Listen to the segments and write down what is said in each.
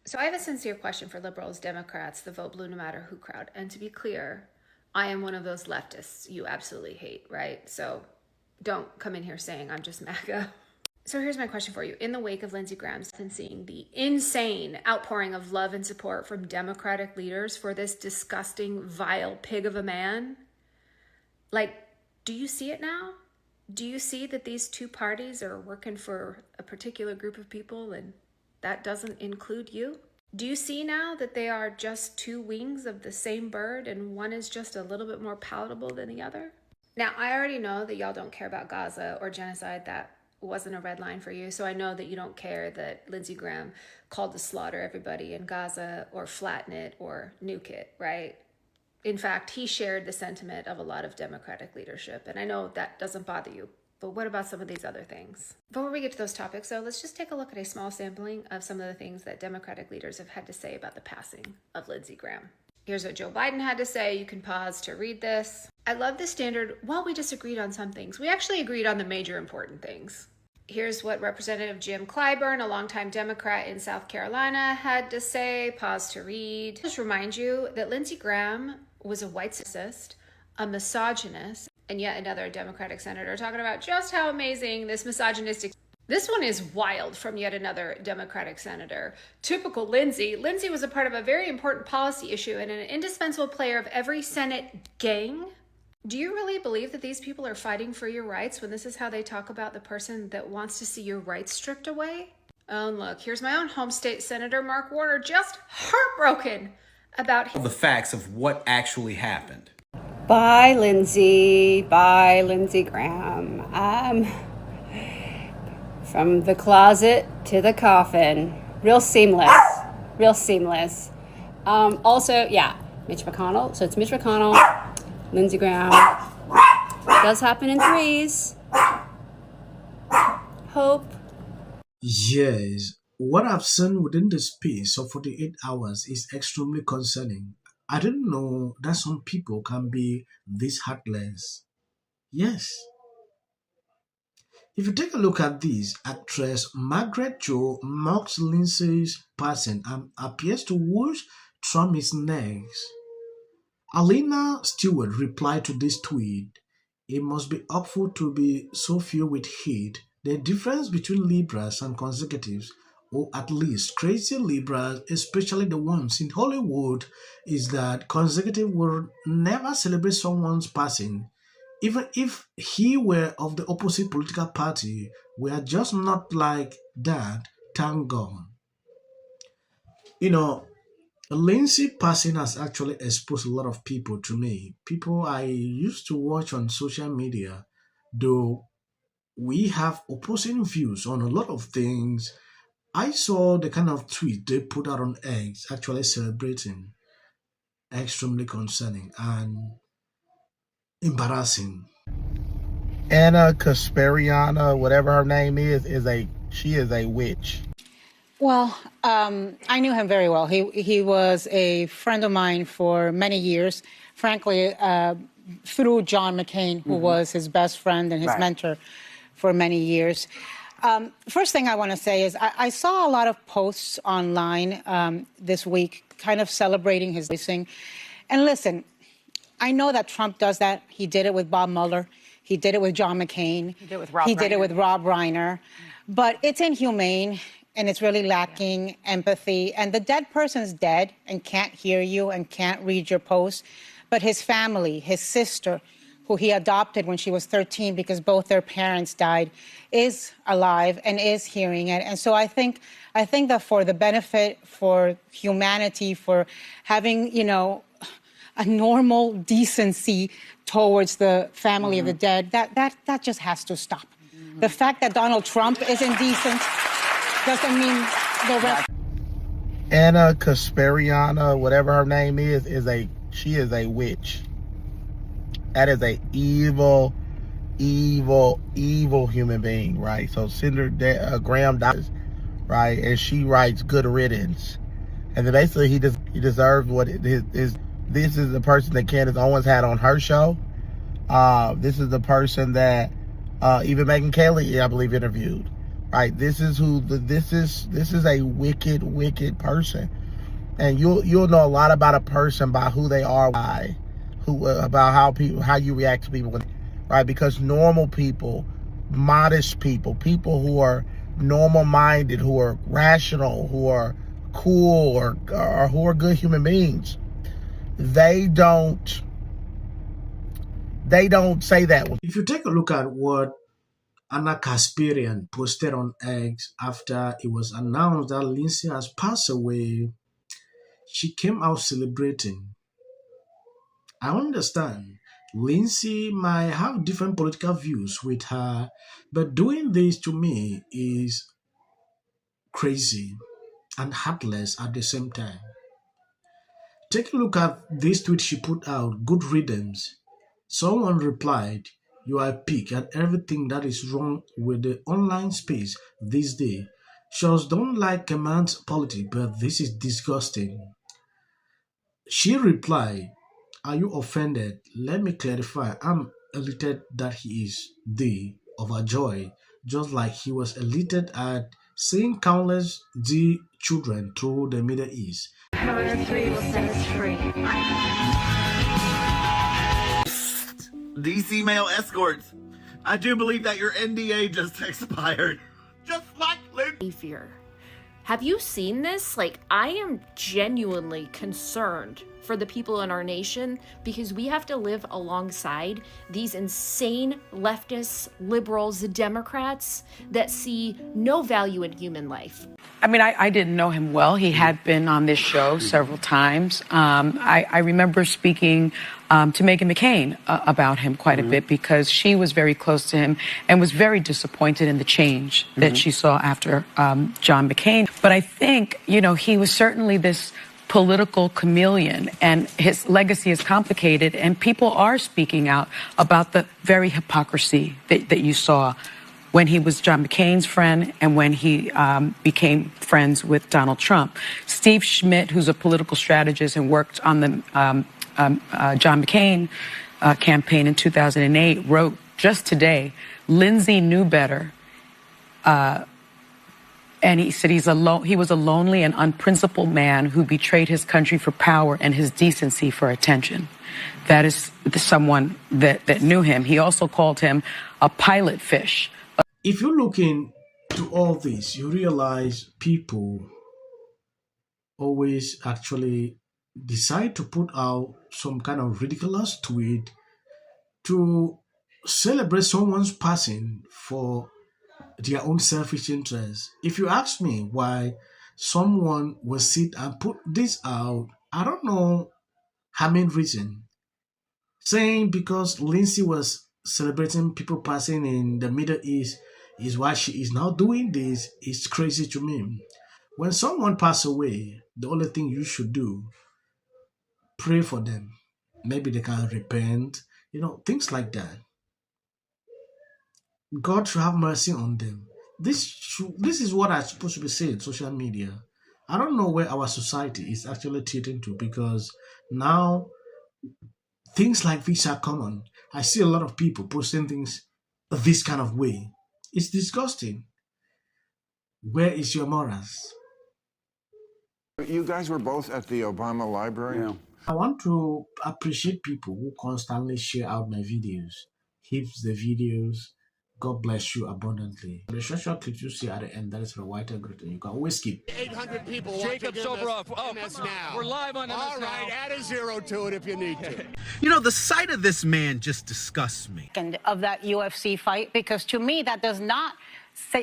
So I have a sincere question for liberals, Democrats, the vote blue no matter who crowd. And to be clear, I am one of those leftists you absolutely hate, right? So don't come in here saying I'm just MAGA. So here's my question for you. In the wake of Lindsey Graham's been seeing the insane outpouring of love and support from Democratic leaders for this disgusting, vile pig of a man, like, do you see it now? Do you see that these two parties are working for a particular group of people and that doesn't include you? Do you see now that they are just two wings of the same bird and one is just a little bit more palatable than the other? Now, I already know that y'all don't care about Gaza or genocide. That wasn't a red line for you. So I know that you don't care that Lindsey Graham called to slaughter everybody in Gaza or flatten it or nuke it, right? In fact, he shared the sentiment of a lot of Democratic leadership. And I know that doesn't bother you. But what about some of these other things? Before we get to those topics, though, let's just take a look at a small sampling of some of the things that Democratic leaders have had to say about the passing of Lindsey Graham. Here's what Joe Biden had to say. You can pause to read this. I love the standard, while we disagreed on some things, we actually agreed on the major important things. Here's what Representative Jim Clyburn, a longtime Democrat in South Carolina, had to say. Pause to read. Just remind you that Lindsey Graham was a white supremacist, a misogynist, and yet another Democratic senator talking about just how amazing this misogynistic... This one is wild from yet another Democratic senator. Typical Lindsey. Lindsey was a part of a very important policy issue and an indispensable player of every Senate gang. Do you really believe that these people are fighting for your rights when this is how they talk about the person that wants to see your rights stripped away? Oh, and look, here's my own home state Senator Mark Warner, just heartbroken about the facts of what actually happened. Bye, Lindsey. Bye, Lindsey Graham. From the closet to the coffin. Real seamless. Real seamless. Also, yeah, Mitch McConnell. So it's Mitch McConnell, Lindsey Graham. It does happen in threes. Hope. Yes, what I've seen within the space of 48 hours is extremely concerning. I didn't know that some people can be this heartless. Yes. If you take a look at this, actress Margaret mocks Lindsey's passing and appears to wish Trump is next. Alina Stewart replied to this tweet, "It must be awful to be so filled with hate. The difference between liberals and conservatives, or at least crazy liberals, especially the ones in Hollywood, is that conservatives will never celebrate someone's passing. Even if he were of the opposite political party, we are just not like that, thank God." You know, Lindsey passing has actually exposed a lot of people to me. People I used to watch on social media, though we have opposing views on a lot of things. I saw the kind of tweet they put out on X actually celebrating. Extremely concerning and embarrassing. Anna Kaspariana, whatever her name is she is a witch. Well, I knew him very well. He was a friend of mine for many years. Frankly, through John McCain, who was his best friend and his mentor for many years. First thing I want to say is I saw a lot of posts online this week kind of celebrating his racing. And listen, I know that Trump does that. He did it with Bob Mueller. He did it with John McCain. He did it with Rob Reiner. Did it with Rob Reiner. But it's inhumane, and it's really lacking empathy. And the dead person's dead and can't hear you and can't read your post. But his family, his sister, who he adopted when she was 13 because both their parents died, is alive and is hearing it. And so I think that for the benefit, for humanity, for having, a normal decency towards the family of the dead, that just has to stop. The fact that Donald Trump is indecent doesn't mean the rest. Anna Kaspariana, whatever her name is she is a witch. That is a evil human being, right? So Senator Graham dies, right? And she writes good riddance. And then basically he deserves what this is the person that Candace Owens had on her show. This is the person that even Megyn Kelly, I believe, interviewed. right? This is a wicked person. And you'll know a lot about a person by who they are, about how you react to people, right? Because normal people, modest people who are normal-minded, who are rational, who are cool, or who are good human beings, they don't say that. If you take a look at what Anna Kasparian posted on X after it was announced that Lindsey has passed away, she came out celebrating. I understand Lindsey might have different political views with her, but doing this to me is crazy and heartless at the same time. Take a look at this tweet she put out, good riddance. Someone replied, "You are a pig and everything that is wrong with the online space this day. Shows don't like commands politics, but this is disgusting." She replied, "Are you offended? Let me clarify. I'm elated that he is the overjoyed, just like he was elated at seeing countless D children through the Middle East." Power 3 will set us free. DC male escorts. I do believe that your NDA just expired. Just like Lindsey. Fear. Have you seen this? Like, I am genuinely concerned for the people in our nation because we have to live alongside these insane leftists, liberals, Democrats that see no value in human life. I mean, I didn't know him well. He had been on this show several times. I remember speaking to Meghan McCain about him quite a bit because she was very close to him and was very disappointed in the change that she saw after John McCain. But I think, you know, he was certainly this political chameleon, and his legacy is complicated, and people are speaking out about the very hypocrisy that you saw when he was John McCain's friend and when he became friends with Donald Trump. Steve Schmidt, who's a political strategist and worked on the John McCain campaign in 2008, wrote just today, Lindsey knew better. And he said he was a lonely and unprincipled man who betrayed his country for power and his decency for attention. That is someone that knew him. He also called him a pilot fish. If you look into all this, you realize people always actually decide to put out some kind of ridiculous tweet to celebrate someone's passing for their own selfish interests. If you ask me why someone will sit and put this out, I don't know her main reason. Saying because Lindsey was celebrating people passing in the Middle East is why she is now doing this is crazy to me. When someone passes away, the only thing you should do, pray for them. Maybe they can repent, things like that. God should have mercy on them. This is what I'm supposed to be saying, social media. I don't know where our society is actually tilting to, because now things like this are common. I see a lot of people posting things this kind of way. It's disgusting. Where is your morals? You guys were both at the Obama Library? Yeah. I want to appreciate people who constantly share out my videos. Keeps the videos. God bless you abundantly. The short clip you see at the end, that is for white and great. You can always skip. 800 people Jacob Soboroff. Oh, MS Now. We're live on MS All Now. right, add a 0 to it if you need to. You know, the sight of this man just disgusts me. Of that UFC fight, because to me that does not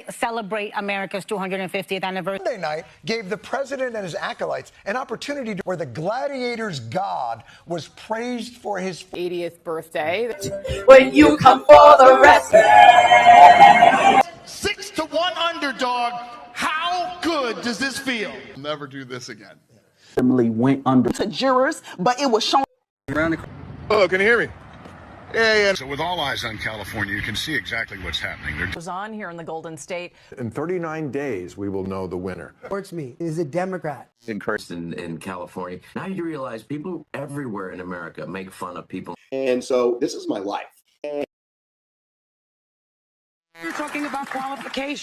celebrate America's 250th anniversary. Monday night gave the president and his acolytes an opportunity where the gladiator's god was praised for his 80th birthday. When you come for the rest. 6-1 underdog. How good does this feel? Never do this again. Emily went under to jurors, but it was shown. Oh, can you hear me? Yeah. So with all eyes on California, you can see exactly what's happening. It was on here in the Golden State. In 39 days, we will know the winner. Sports me is a Democrat. Encouraged in California. Now you realize people everywhere in America make fun of people. And so this is my life. You're talking about qualification.